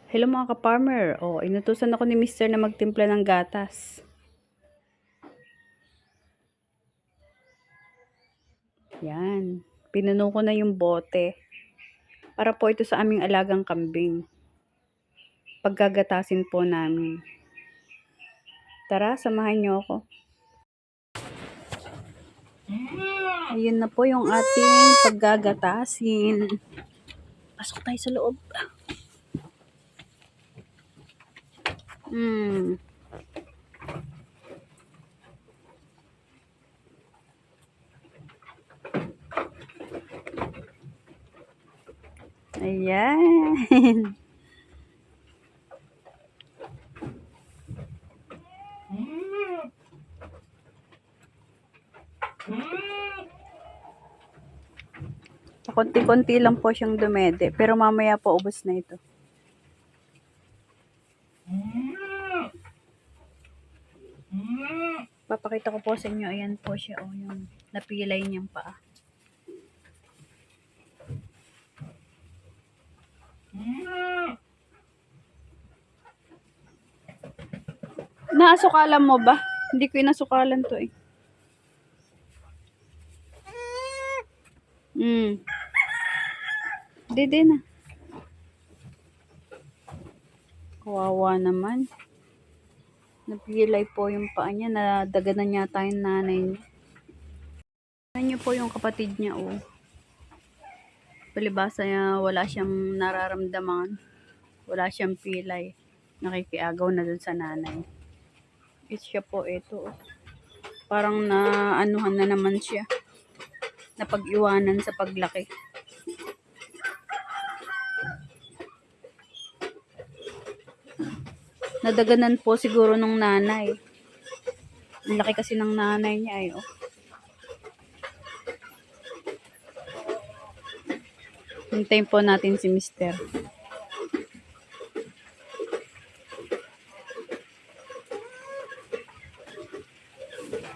Hello mga ka-farmer. Inutusan ako ni Mister na magtimpla ng gatas. Yan. Pinuno ko na yung bote. Para po ito sa aming alagang kambing. Paggagatasin po namin. Tara, samahan niyo ako. Ayun na po yung ating paggagatasin. Pasok tayo sa loob. Ayan. Konti-konti lang po siyang dumede, pero mamaya po ubos na ito. Papakita ko po sa inyo, ayan po siya, yung napilay niyang paa. Naasukalan mo ba? Hindi ko inasukalan to eh. Hindi na. Kawawa naman. Napilay po yung paa niya. Nadaganan yata yung nanay niya. Tignan niyo po yung kapatid niya, oh. Palibasa niya, wala siyang nararamdaman. Wala siyang pilay. Nakikiagaw na dun sa nanay. Siya po, ito. Parang naanuhan na naman siya. Napag-iwanan sa paglaki. Nadaganan po siguro nung nanay. Ang laki kasi ng nanay niya eh, oh. Hintayin po natin si Mister.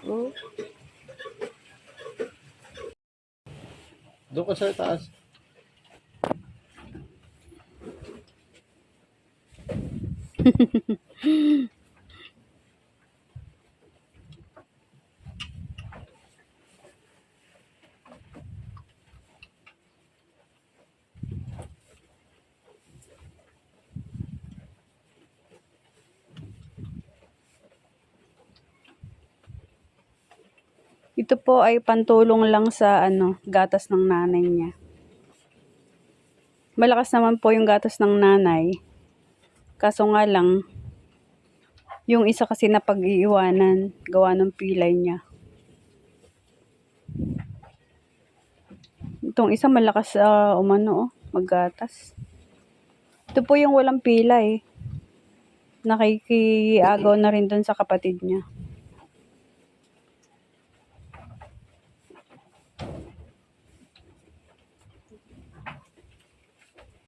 Oh. Doon ka sa taas. Ito po ay pantulong lang sa gatas ng nanay niya. Malakas naman po yung gatas ng nanay. Kaso nga lang, yung isa kasi na pag-iiwanan, gawa ng pilay niya. Itong isa malakas maggatas. Ito po yung walang pilay. Nakikiagaw na rin dun sa kapatid niya.